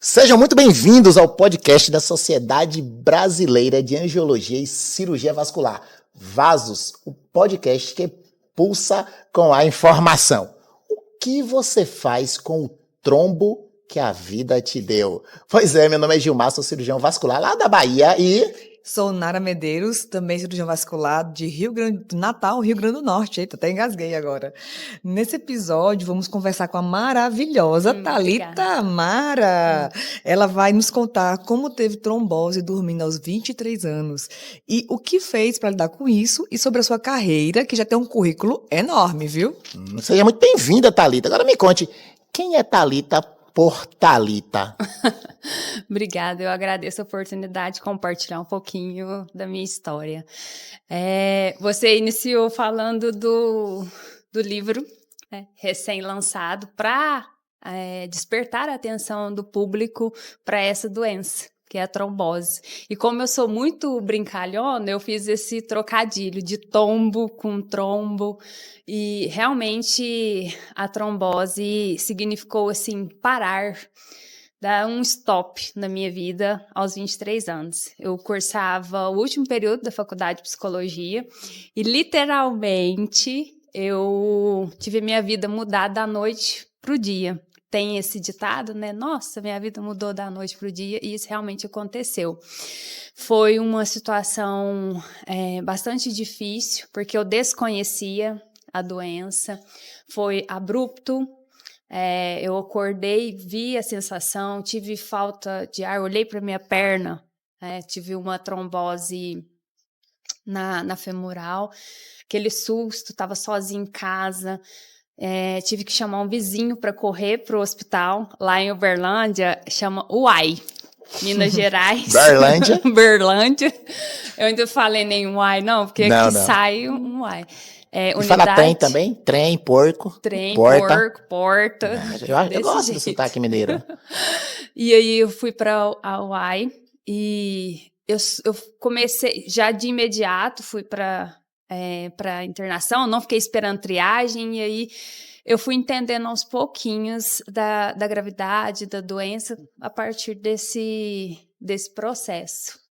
Sejam muito bem-vindos ao podcast da Sociedade Brasileira de Angiologia e Cirurgia Vascular. Vasos, o podcast que pulsa com a informação. O que você faz com o trombo que a vida te deu? Pois é, meu nome é Gilmar, sou cirurgião vascular lá da Bahia e... Sou Nara Medeiros, também cirurgião vascular de Natal, Rio Grande do Norte. Eita, até engasguei agora. Nesse episódio, vamos conversar com a maravilhosa Thalita Mara. Ela vai nos contar como teve trombose dormindo aos 23 anos e o que fez para lidar com isso e sobre a sua carreira, que já tem um currículo enorme, viu? Seja muito bem-vinda, Thalita. Agora me conte, quem é Thalita por Thalita? Obrigada, eu agradeço a oportunidade de compartilhar um pouquinho da minha história. Você iniciou falando do livro recém-lançado para despertar a atenção do público para essa doença, que é a trombose. E como eu sou muito brincalhona, eu fiz esse trocadilho de tombo com trombo, e realmente a trombose significou, assim, parar, dar um stop na minha vida aos 23 anos. Eu cursava o último período da faculdade de psicologia e, literalmente, eu tive minha vida mudada da noite para o dia. Tem esse ditado, né? Nossa, minha vida mudou da noite para o dia, e isso realmente aconteceu. Foi uma situação bastante difícil, porque eu desconhecia a doença, foi abrupto. Eu acordei, vi a sensação, tive falta de ar, olhei para minha perna, tive uma trombose na femoral, aquele susto, estava sozinha em casa. Tive que chamar um vizinho para correr para o hospital. Lá em Uberlândia, chama UAI, Minas Gerais. Berlândia? Berlândia. Eu ainda falei nem UAI, não, porque aqui sai um UAI. E fala trem também? Trem, porco. Trem, porta. porta. Eu gosto do sotaque mineiro. E aí eu fui para a UAI e eu comecei, já de imediato, fui para internação, não fiquei esperando triagem, e aí eu fui entendendo aos pouquinhos da gravidade, da doença, a partir desse processo.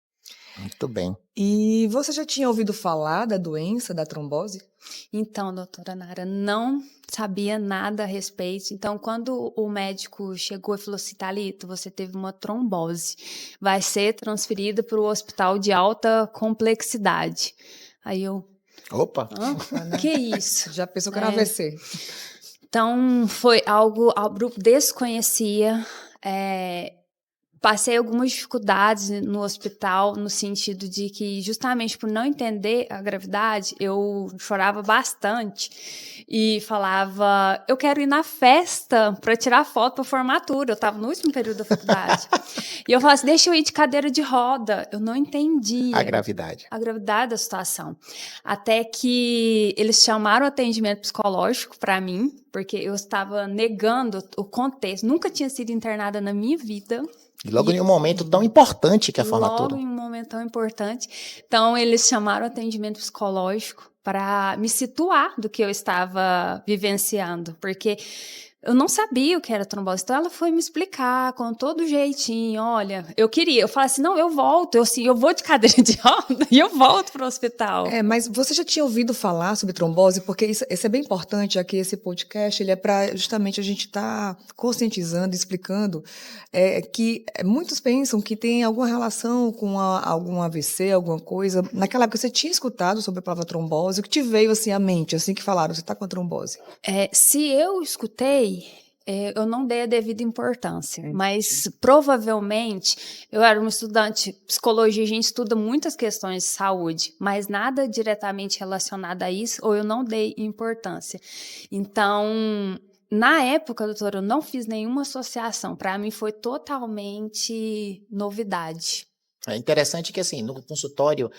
Muito bem. E você já tinha ouvido falar da doença, da trombose? Então, doutora Nara, não sabia nada a respeito. Então, quando o médico chegou e falou assim, Thalita, você teve uma trombose, vai ser transferida para o hospital de alta complexidade. Aí eu... Opa! Que isso? Já pensou que era AVC? Então, foi algo abrupto, desconhecia. Passei algumas dificuldades no hospital, no sentido de que, justamente por não entender a gravidade, eu chorava bastante e falava, eu quero ir na festa para tirar foto para formatura. Eu estava no último período da faculdade. E eu falava assim, deixa eu ir de cadeira de roda. Eu não entendia a gravidade da situação. Até que eles chamaram o atendimento psicológico para mim, porque eu estava negando o contexto. Nunca tinha sido internada na minha vida. E logo em um momento tão importante que é a formatura. Logo em um momento tão importante. Então, eles chamaram o atendimento psicológico para me situar do que eu estava vivenciando, porque eu não sabia o que era trombose. Então, ela foi me explicar com todo jeitinho. Olha, eu falei assim, não, eu volto. Eu vou de cadeira de roda e eu volto para o hospital. Mas você já tinha ouvido falar sobre trombose? Porque isso é bem importante, já que esse podcast ele é para justamente a gente estar conscientizando, explicando que muitos pensam que tem alguma relação com algum AVC, alguma coisa. Naquela época você tinha escutado sobre a palavra trombose? O que te veio assim à mente, assim que falaram, você está com a trombose? Se eu escutei, eu não dei a devida importância, mas provavelmente eu era uma estudante de psicologia, a gente estuda muitas questões de saúde, mas nada diretamente relacionado a isso, ou eu não dei importância. Então, na época, doutora, eu não fiz nenhuma associação, para mim foi totalmente novidade. É interessante que, assim, no consultório,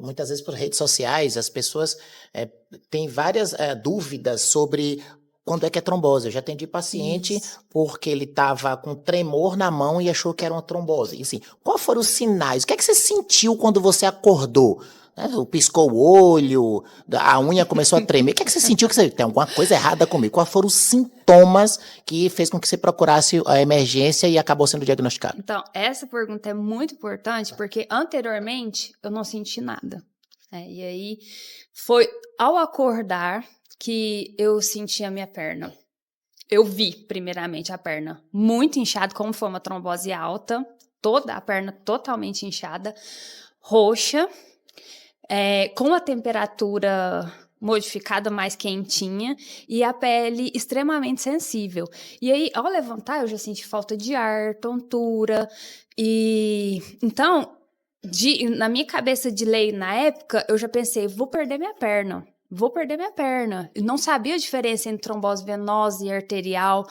muitas vezes por redes sociais, as pessoas têm várias dúvidas sobre quando é que é trombose. Eu já atendi paciente porque ele estava com tremor na mão e achou que era uma trombose. E assim, quais foram os sinais? O que é que você sentiu quando você acordou? né? Piscou o olho, a unha começou a tremer. O que é que você sentiu que tem alguma coisa errada comigo? Quais foram os sintomas que fez com que você procurasse a emergência e acabou sendo diagnosticado? Então, essa pergunta é muito importante, porque anteriormente eu não senti nada. E aí foi ao acordar que eu senti a minha perna. Eu vi, primeiramente, a perna muito inchada, como foi uma trombose alta, toda a perna totalmente inchada, roxa, com a temperatura modificada, mais quentinha, e a pele extremamente sensível. E aí, ao levantar, eu já senti falta de ar, tontura, e então, na minha cabeça de lei na época, eu já pensei, vou perder minha perna. Eu não sabia a diferença entre trombose venosa e arterial.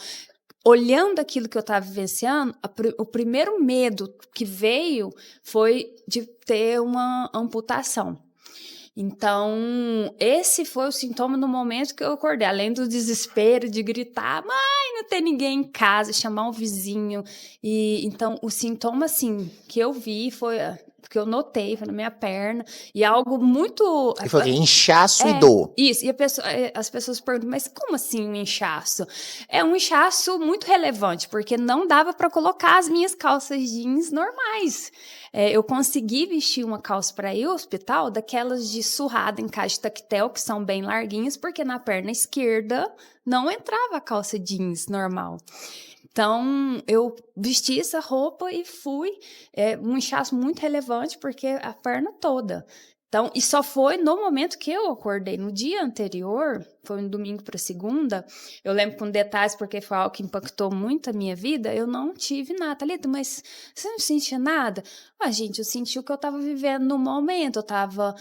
Olhando aquilo que eu estava vivenciando, o primeiro medo que veio foi de ter uma amputação. Então, esse foi o sintoma no momento que eu acordei. Além do desespero de gritar, mãe, não tem ninguém em casa, chamar um vizinho. E então, o sintoma, assim, que eu vi foi... que eu notei, foi na minha perna, e algo muito... E foi inchaço e dor. Isso, e as pessoas perguntam, mas como assim um inchaço? É um inchaço muito relevante, porque não dava para colocar as minhas calças jeans normais. Eu consegui vestir uma calça para ir ao hospital, daquelas de surrada em caixa de tactel, que são bem larguinhas, porque na perna esquerda não entrava a calça jeans normal. Então, eu vesti essa roupa e fui. Um inchaço muito relevante, porque a perna toda. Então, e só foi no momento que eu acordei. No dia anterior, foi um domingo para segunda, eu lembro com detalhes, porque foi algo que impactou muito a minha vida, eu não tive nada. Thalita, mas você não sentia nada? Gente, eu senti o que eu estava vivendo no momento. Eu estava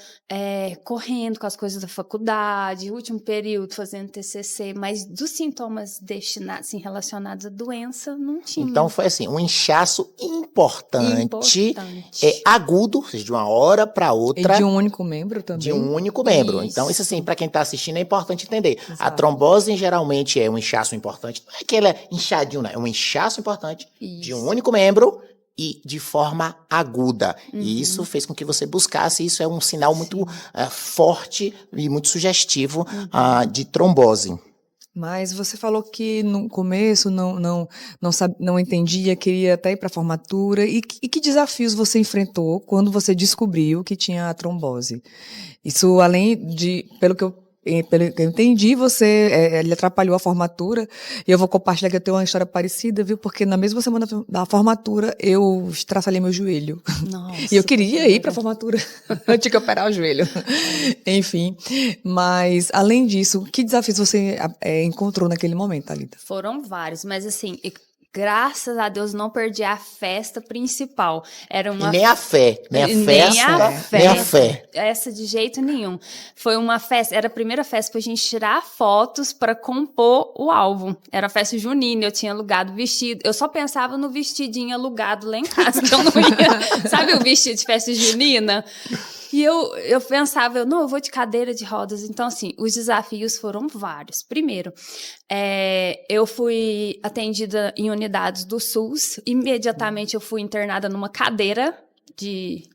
correndo com as coisas da faculdade, último período, fazendo TCC, mas dos sintomas destinados, assim, relacionados à doença, não tinha. Então, foi assim, um inchaço importante. Agudo, ou seja, de uma hora para outra. E de um único membro também. De um único membro. Isso. Então, isso assim, para quem está assistindo, é importante entender. Exato. A trombose, geralmente, é um inchaço importante. Não é que ele é inchadinho, não. É um inchaço importante de um único membro e de forma aguda. E isso fez com que você buscasse. Isso é um sinal muito forte e muito sugestivo de trombose. Mas você falou que no começo não entendia, queria até ir para a formatura. E que desafios você enfrentou quando você descobriu que tinha a trombose? Isso, além de, pelo que eu entendi, ele atrapalhou a formatura, e eu vou compartilhar que eu tenho uma história parecida, viu? Porque na mesma semana da formatura, eu estraçalhei meu joelho. Nossa, e eu queria ir para a formatura, eu tinha que operar o joelho. Enfim, mas além disso, que desafios você encontrou naquele momento, Thalita? Foram vários, mas assim... Graças a Deus não perdi a festa principal. Era uma... E nem a fé, nem a festa, nem a fé. Essa de jeito nenhum. Foi uma festa, era a primeira festa pra gente tirar fotos para compor o álbum. Era a festa junina, eu tinha alugado vestido. Eu só pensava no vestidinho alugado lá em casa, que eu não ia... Sabe o vestido de festa junina? E eu pensava, eu vou de cadeira de rodas. Então, assim, os desafios foram vários. Primeiro, eu fui atendida em unidades do SUS. Imediatamente eu fui internada numa cadeira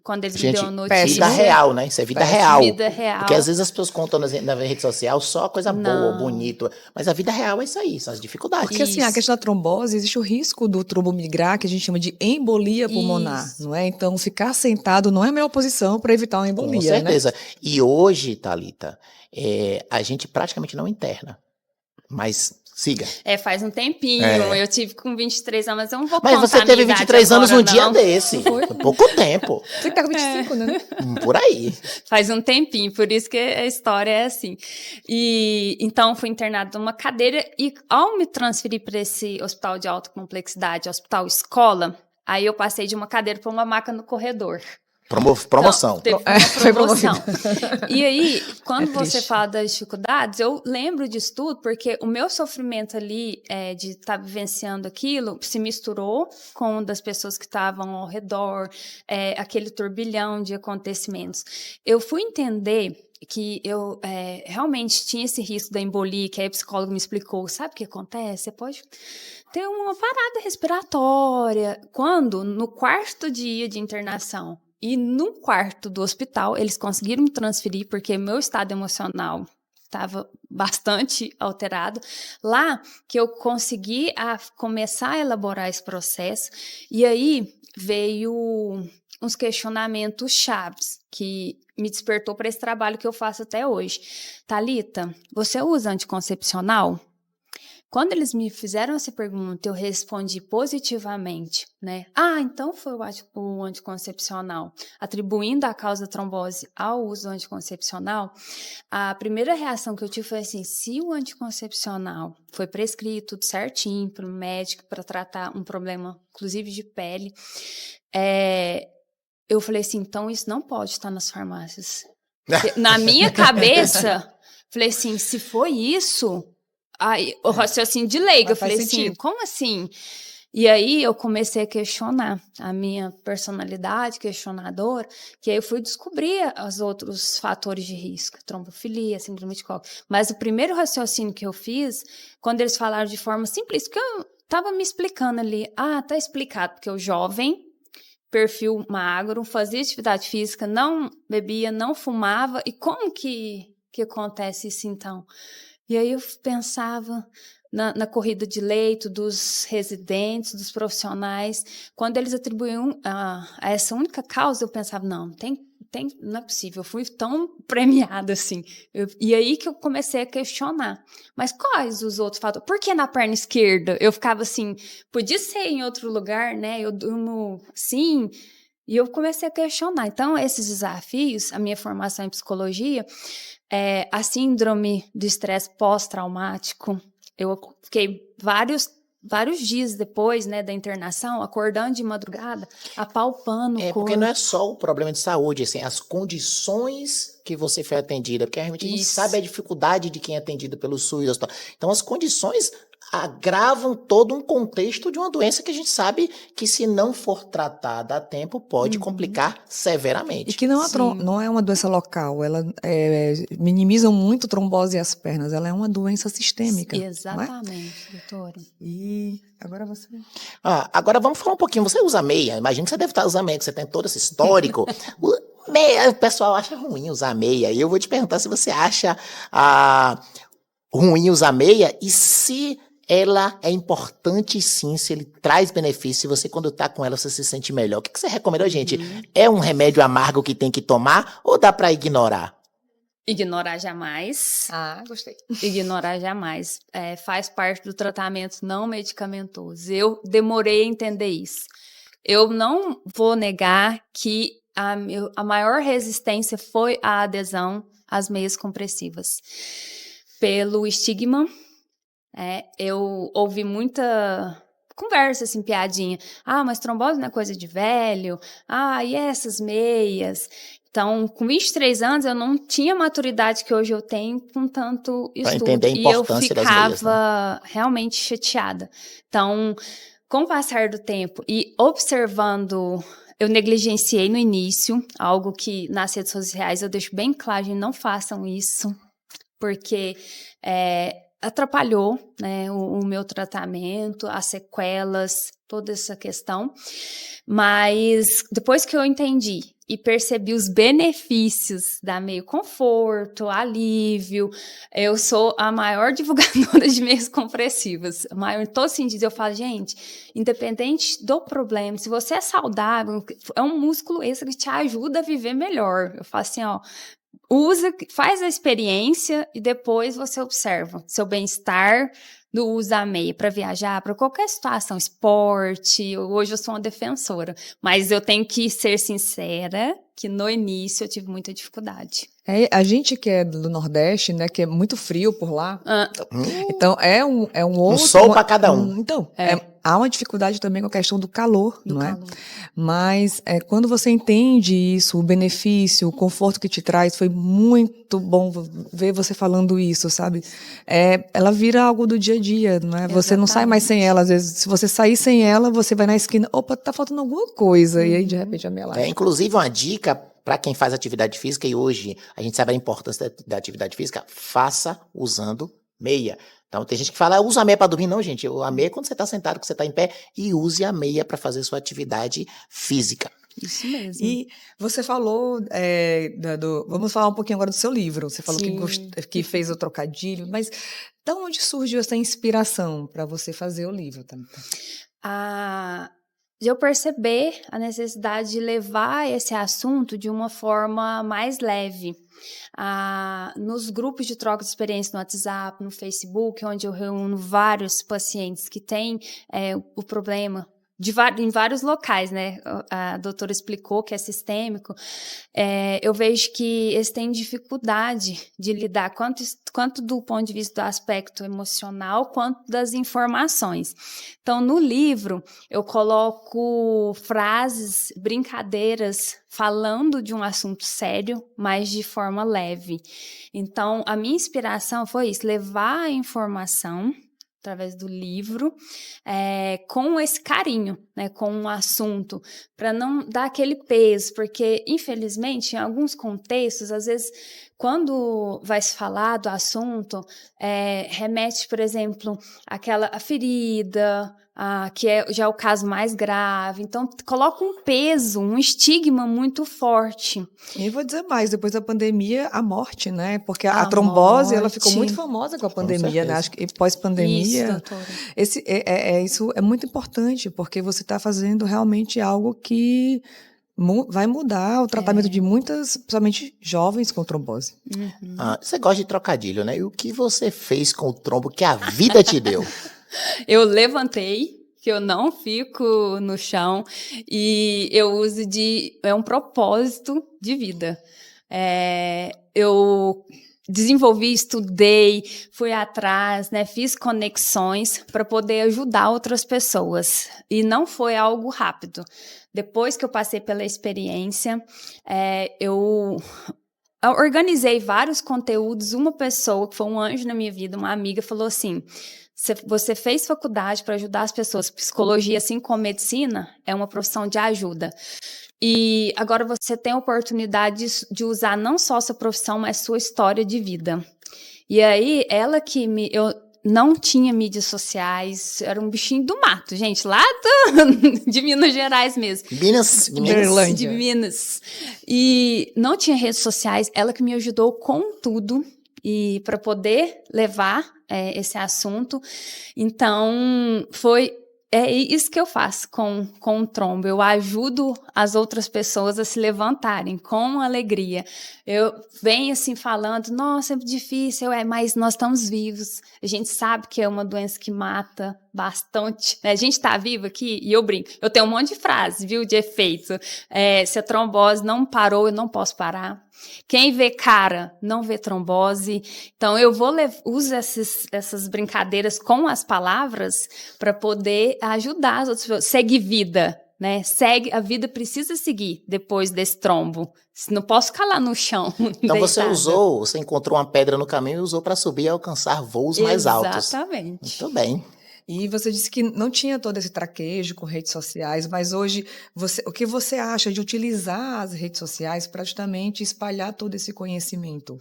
quando eles me deu a notícia. Vida real, né? Isso é vida real. Vida real. Porque às vezes as pessoas contam na rede social só coisa boa, bonita. Mas a vida real é isso aí, são as dificuldades. Porque assim, a questão da trombose, existe o risco do trombo migrar, que a gente chama de embolia pulmonar, não é? Então, ficar sentado não é a melhor posição para evitar uma embolia, Com certeza. Né? E hoje, Thalita, a gente praticamente não interna. Mas... siga. Faz um tempinho. Eu tive com 23 anos, mas eu não vou contar. Mas você teve 23 anos um dia desse. Foi pouco tempo. Você tá com 25, né? Por aí. Faz um tempinho, por isso que a história é assim. E então fui internada numa cadeira e ao me transferir para esse hospital de alta complexidade, hospital escola, aí eu passei de uma cadeira para uma maca no corredor. Promoção. Não, teve uma promoção. E aí, quando você fala das dificuldades, eu lembro disso tudo, porque o meu sofrimento ali de estar vivenciando aquilo se misturou com o das pessoas que estavam ao redor, aquele turbilhão de acontecimentos. Eu fui entender que eu realmente tinha esse risco da embolia, que aí a psicóloga me explicou. Sabe o que acontece? Você pode ter uma parada respiratória. Quando, no quarto dia de internação, E no quarto do hospital, eles conseguiram me transferir, porque meu estado emocional estava bastante alterado. Lá que eu consegui começar a elaborar esse processo, e aí veio uns questionamentos chaves que me despertou para esse trabalho que eu faço até hoje. Thalita, você usa anticoncepcional? Quando eles me fizeram essa pergunta, eu respondi positivamente, né? Então foi o anticoncepcional. Atribuindo a causa da trombose ao uso do anticoncepcional, a primeira reação que eu tive foi assim, se o anticoncepcional foi prescrito tudo certinho para o médico para tratar um problema, inclusive de pele, eu falei assim, então isso não pode estar nas farmácias. Na minha cabeça, falei assim, se foi isso... Aí, o raciocínio de leiga, eu falei assim, como assim? E aí eu comecei a questionar a minha personalidade questionadora, que aí eu fui descobrir os outros fatores de risco, trombofilia, síndrome de Koch. Mas o primeiro raciocínio que eu fiz, quando eles falaram de forma simples, porque eu estava me explicando ali, tá explicado, porque o jovem, perfil magro, fazia atividade física, não bebia, não fumava, e como que acontece isso então? E aí eu pensava na corrida de leito dos residentes, dos profissionais. Quando eles atribuíam a essa única causa, eu pensava, não é possível, eu fui tão premiada assim. E aí que eu comecei a questionar. Mas quais os outros fatores? Por que na perna esquerda? Eu ficava assim, podia ser em outro lugar, né? Eu durmo assim... E eu comecei a questionar. Então, esses desafios, a minha formação em psicologia, a síndrome do estresse pós-traumático, eu fiquei vários dias depois, né, da internação, acordando de madrugada, apalpando o corpo. Porque não é só o problema de saúde, assim, as condições que você foi atendida, porque realmente a gente sabe a dificuldade de quem é atendido pelo SUS. Então, as condições agravam todo um contexto de uma doença que a gente sabe que, se não for tratada a tempo, pode complicar severamente. E que não é uma doença local, ela minimiza muito trombose às pernas, ela é uma doença sistêmica. Exatamente, doutora. E agora você... Agora vamos falar um pouquinho, você usa meia, imagina que você deve estar usando meia, que você tem todo esse histórico. Meia, o pessoal acha ruim usar meia, e eu vou te perguntar se você acha ruim usar meia, e se... ela é importante sim, se ele traz benefício, se você quando tá com ela você se sente melhor. O que você recomenda, gente? É um remédio amargo que tem que tomar ou dá pra ignorar? Ignorar jamais. Gostei. Ignorar jamais. Faz parte do tratamento não medicamentoso. Eu demorei a entender isso. Eu não vou negar que a maior resistência foi a adesão às meias compressivas. Pelo estigma, eu ouvi muita conversa, assim, piadinha. Mas trombose não é coisa de velho. E essas meias? Então, com 23 anos, eu não tinha a maturidade que hoje eu tenho com tanto estudo. Pra entender a importância das meias, né? E eu ficava realmente chateada. Então, com o passar do tempo e observando... Eu negligenciei no início, algo que nas redes sociais eu deixo bem claro, gente, não façam isso, porque... atrapalhou, né, o meu tratamento, as sequelas, toda essa questão. Mas depois que eu entendi e percebi os benefícios da meio conforto, alívio, eu sou a maior divulgadora de meias compressivas. Em todo sentido, eu falo, gente, independente do problema, se você é saudável, é um músculo extra que te ajuda a viver melhor. Eu falo assim, usa, faz a experiência e depois você observa seu bem-estar do uso da meia para viajar, para qualquer situação, esporte. Hoje eu sou uma defensora, mas eu tenho que ser sincera que no início eu tive muita dificuldade. A gente que é do Nordeste, né, que é muito frio por lá, então é um outro... Um sol para cada um. Então, há uma dificuldade também com a questão do calor, não é? Mas quando você entende isso, o benefício, o conforto que te traz, foi muito bom ver você falando isso, sabe? Ela vira algo do dia a dia, não é? Exatamente. Você não sai mais sem ela, às vezes, se você sair sem ela, você vai na esquina, opa, tá faltando alguma coisa, e aí de repente a meia lá. Inclusive uma dica para quem faz atividade física, e hoje a gente sabe a importância da atividade física, faça usando meia. Então tem gente que fala, usa a meia para dormir. Não, gente, a meia é quando você está sentado, que você está em pé, e use a meia para fazer sua atividade física. Isso mesmo. E você falou, vamos falar um pouquinho agora do seu livro. Você falou que fez o trocadilho, mas de onde surgiu essa inspiração para você fazer o livro, Thalita? De eu perceber a necessidade de levar esse assunto de uma forma mais leve. Nos grupos de troca de experiência no WhatsApp, no Facebook, onde eu reúno vários pacientes que têm o problema em vários locais, né? A doutora explicou que é sistêmico. Eu vejo que eles têm dificuldade de lidar quanto do ponto de vista do aspecto emocional, quanto das informações. Então, no livro, eu coloco frases, brincadeiras, falando de um assunto sério, mas de forma leve. Então, a minha inspiração foi isso, levar a informação através do livro, com esse carinho, né, com um assunto, para não dar aquele peso, porque, infelizmente, em alguns contextos, às vezes, quando vai se falar do assunto, remete, por exemplo, a ferida, que já é o caso mais grave. Então, coloca um peso, um estigma muito forte. E vou dizer mais, depois da pandemia, a morte, né? Porque a trombose, ela ficou muito famosa com a pandemia, né? Acho que pós-pandemia. Isso, doutora. Isso é muito importante, porque você está fazendo realmente algo que vai mudar o tratamento de muitas, principalmente jovens com trombose. Uhum. Você gosta de trocadilho, né? E o que você fez com o trombo que a vida te deu? Eu levantei, que eu não fico no chão, e eu uso um propósito de vida. Eu desenvolvi, estudei, fui atrás, né, fiz conexões para poder ajudar outras pessoas. E não foi algo rápido. Depois que eu passei pela experiência, eu organizei vários conteúdos. Uma pessoa, que foi um anjo na minha vida, uma amiga, falou assim: você fez faculdade para ajudar as pessoas. Psicologia, assim como medicina, é uma profissão de ajuda. E agora você tem a oportunidade de usar não só sua profissão, mas sua história de vida. E aí, eu não tinha mídias sociais, era um bichinho do mato, gente, lá de Minas Gerais mesmo. De Minas. E não tinha redes sociais, ela que me ajudou com tudo, e para poder levar esse assunto. Então, é isso que eu faço com o trombo. Eu ajudo as outras pessoas a se levantarem com alegria. Eu venho assim falando, nossa, é difícil, mas nós estamos vivos. A gente sabe que é uma doença que mata bastante. A gente está vivo aqui, e eu brinco. Eu tenho um monte de frases, viu, de efeito. Se a trombose não parou, eu não posso parar. Quem vê cara, não vê trombose. Então, eu uso essas brincadeiras com as palavras para poder ajudar as outras pessoas. Segue vida, né? A vida precisa seguir depois desse trombo. Não posso ficar lá no chão. Então, você encontrou uma pedra no caminho e usou para subir e alcançar voos mais altos. Exatamente. Muito bem. E você disse que não tinha todo esse traquejo com redes sociais, mas hoje, o que você acha de utilizar as redes sociais para justamente espalhar todo esse conhecimento?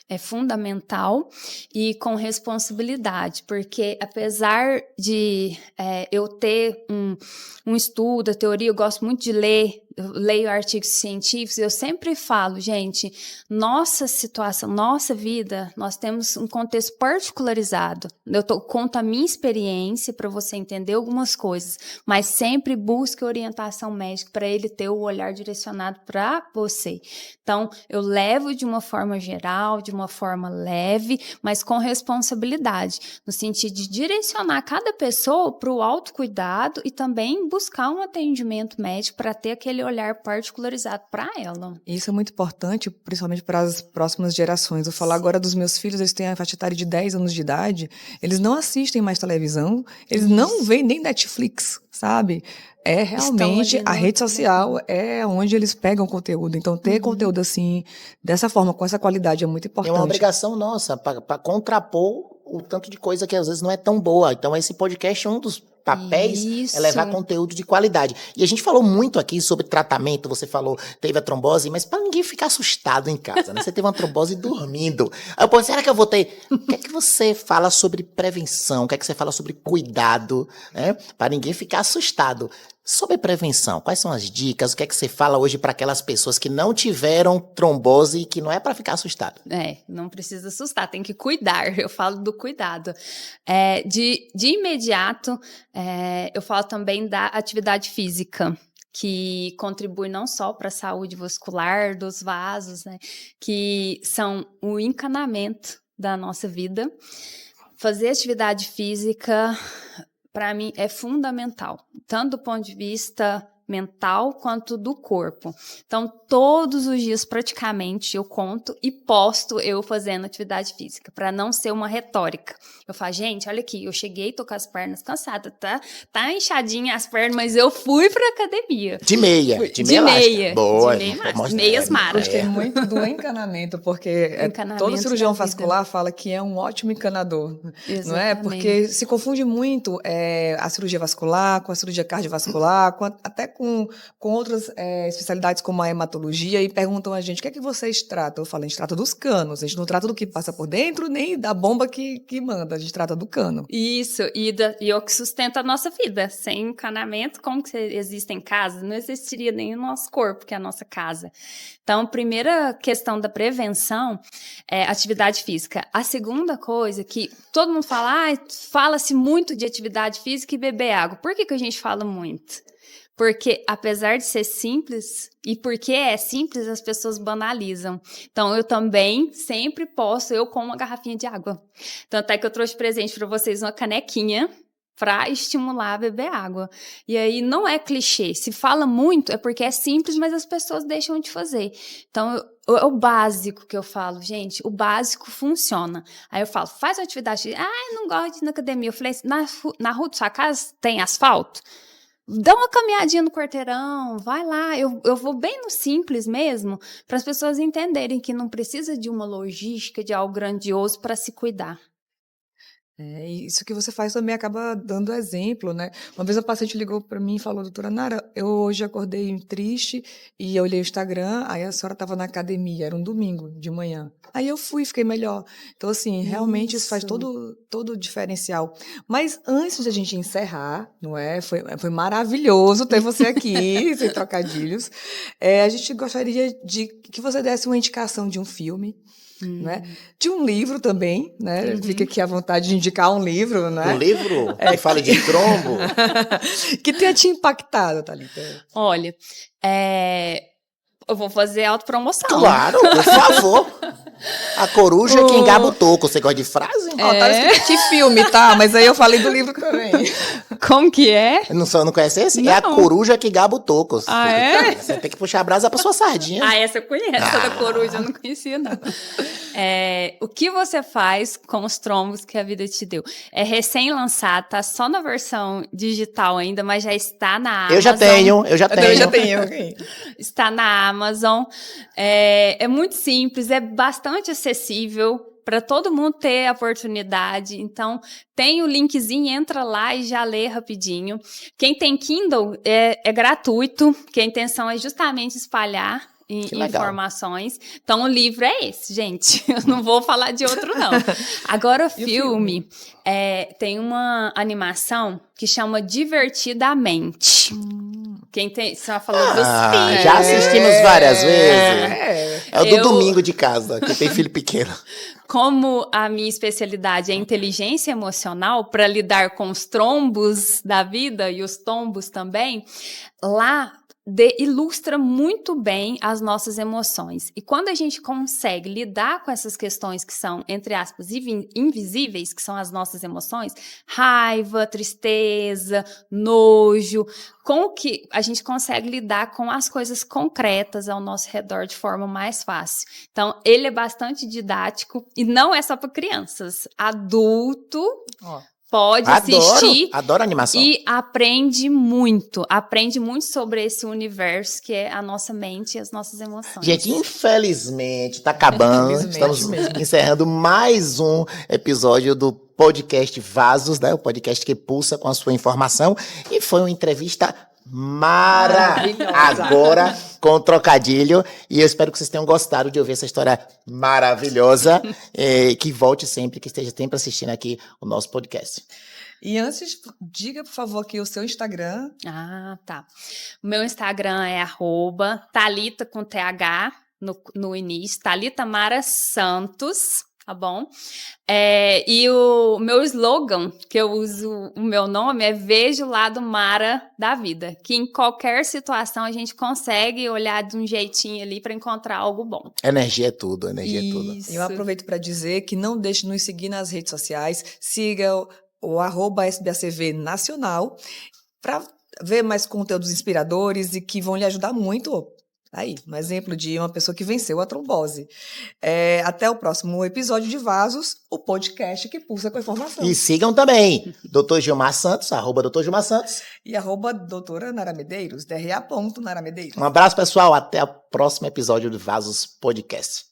É fundamental e com responsabilidade, porque apesar de eu ter um estudo, a teoria, eu gosto muito de ler, eu leio artigos científicos, eu sempre falo, gente, nossa situação, nossa vida, nós temos um contexto particularizado. Conto a minha experiência para você entender algumas coisas, mas sempre busque orientação médica para ele ter o olhar direcionado para você. Então, eu levo de uma forma geral, de uma forma leve, mas com responsabilidade, no sentido de direcionar cada pessoa para o autocuidado e também buscar um atendimento médico para ter aquele olhar particularizado para ela. Isso é muito importante, principalmente para as próximas gerações. Eu falo agora dos meus filhos, eles têm a faixa etária de 10 anos de idade, eles não assistem mais televisão, eles não veem nem Netflix, sabe? Realmente a rede social é onde eles pegam conteúdo. Então, ter conteúdo assim, dessa forma, com essa qualidade, é muito importante. É uma obrigação nossa para contrapor o tanto de coisa que às vezes não é tão boa. Então, esse podcast é um dos papéis é levar conteúdo de qualidade. E a gente falou muito aqui sobre tratamento, você falou, teve a trombose, mas para ninguém ficar assustado em casa, né? Você teve uma trombose dormindo. Aí eu pensei, será que eu vou ter? O que é que você fala sobre prevenção? O que é que você fala sobre cuidado, né? Para ninguém ficar assustado. Sobre prevenção, quais são as dicas? O que é que você fala hoje para aquelas pessoas que não tiveram trombose e que não é para ficar assustado? Não precisa assustar, tem que cuidar. Eu falo do cuidado. De imediato, eu falo também da atividade física, que contribui não só para a saúde vascular dos vasos, né, que são o encanamento da nossa vida. Fazer atividade física, para mim, é fundamental, tanto do ponto de vista mental quanto do corpo. Então, todos os dias, praticamente, eu conto e posto eu fazendo atividade física, para não ser uma retórica. Eu falo, gente, olha aqui, eu cheguei, tô com as pernas cansadas, tá inchadinha as pernas, mas eu fui pra academia. De meia. Boa. Meias maras. Gostei muito do encanamento, porque todo cirurgião vascular fala que é um ótimo encanador. Exatamente. Não é? Porque se confunde muito a cirurgia vascular com a cirurgia cardiovascular, até com outras especialidades como a hematologia, e perguntam a gente, o que é que vocês tratam? Eu falo, a gente trata dos canos, a gente não trata do que passa por dentro, nem da bomba que manda, a gente trata do cano. Isso, e o que sustenta a nossa vida. Sem encanamento, como que existe em casa? Não existiria nem o nosso corpo, que é a nossa casa. Então, primeira questão da prevenção é atividade física. A segunda coisa que todo mundo fala, fala-se muito de atividade física e beber água. Por que a gente fala muito? Porque, apesar de ser simples, e porque é simples, as pessoas banalizam. Então, eu também sempre posto, eu com uma garrafinha de água. Tanto é que eu trouxe presente para vocês uma canequinha para estimular a beber água. E aí, não é clichê. Se fala muito, é porque é simples, mas as pessoas deixam de fazer. Então, é o básico que eu falo, gente, o básico funciona. Aí eu falo, faz uma atividade. Eu não gosto de ir na academia. Eu falei, na rua da sua casa tem asfalto? Dá uma caminhadinha no quarteirão, vai lá, eu vou bem no simples mesmo, para as pessoas entenderem que não precisa de uma logística, de algo grandioso para se cuidar. Isso que você faz também acaba dando exemplo, né? Uma vez a paciente ligou para mim e falou, doutora Nara, eu hoje acordei triste e eu olhei o Instagram, aí a senhora estava na academia, era um domingo de manhã. Aí eu fui, fiquei melhor. Então, assim, realmente isso faz todo o diferencial. Mas antes de a gente encerrar, não é? Foi maravilhoso ter você aqui, sem trocadilhos. A gente gostaria de que você desse uma indicação de um filme, né? De um livro também, né? Fica aqui à vontade de indicar um livro, né? Um livro que fala de trombo? Que tenha te impactado, Thalita. Olha, eu vou fazer autopromoção. Claro, por favor. A coruja que engaba o toco. Você gosta de frase? Tá escrito de filme, tá? Mas aí eu falei do livro também. Como que é? Não conhece esse? Não. É a coruja que engaba o toco. É? Você tem que puxar a brasa pra sua sardinha. Essa eu conheço. Essa da coruja eu não conhecia, não. O que você faz com os trombos que a vida te deu? É recém-lançado, tá só na versão digital ainda, mas já está na Amazon. Eu já tenho. Okay. Está na Amazon. É muito simples, é bastante acessível para todo mundo ter a oportunidade. Então, tem o linkzinho, entra lá e já lê rapidinho. Quem tem Kindle, é gratuito, que a intenção é justamente espalhar informações. Então, o livro é esse, gente. Eu não vou falar de outro, não. Agora, o filme tem uma animação que chama Divertidamente. Quem tem... Você falou dos filhos. Já assistimos várias vezes. É o do domingo de casa, que tem filho pequeno. Como a minha especialidade é inteligência emocional, para lidar com os trombos da vida e os tombos também, lá ilustra muito bem as nossas emoções. E quando a gente consegue lidar com essas questões que são, entre aspas, invisíveis, que são as nossas emoções, raiva, tristeza, nojo, com que a gente consegue lidar com as coisas concretas ao nosso redor de forma mais fácil. Então, ele é bastante didático e não é só para crianças. Adulto pode assistir. Adoro animação. E aprende muito sobre esse universo que é a nossa mente e as nossas emoções. Gente, infelizmente, tá acabando. Estamos encerrando mais um episódio do podcast Vasos, né? O podcast que pulsa com a sua informação. E foi uma entrevista agora com trocadilho, e eu espero que vocês tenham gostado de ouvir essa história maravilhosa, que volte sempre, que esteja sempre assistindo aqui o nosso podcast. E antes, diga, por favor, aqui o seu Instagram. Tá. O meu Instagram é @Thalita com TH no início, Thalita Mara Santos. Tá bom? E o meu slogan, que eu uso o meu nome, é Veja o Lado Mara da Vida. Que em qualquer situação a gente consegue olhar de um jeitinho ali para encontrar algo bom. Energia é tudo, energia é tudo. Eu aproveito para dizer que não deixe de nos seguir nas redes sociais. Siga o @SBACV Nacional para ver mais conteúdos inspiradores e que vão lhe ajudar muito. Aí, um exemplo de uma pessoa que venceu a trombose. Até o próximo episódio de Vasos, o podcast que pulsa com a informação. E sigam também Dr. Gilmar Santos, @Dr. Gilmar Santos. E @doutora Nara Medeiros, DRA.Nara Medeiros. Um abraço, pessoal. Até o próximo episódio do Vasos Podcast.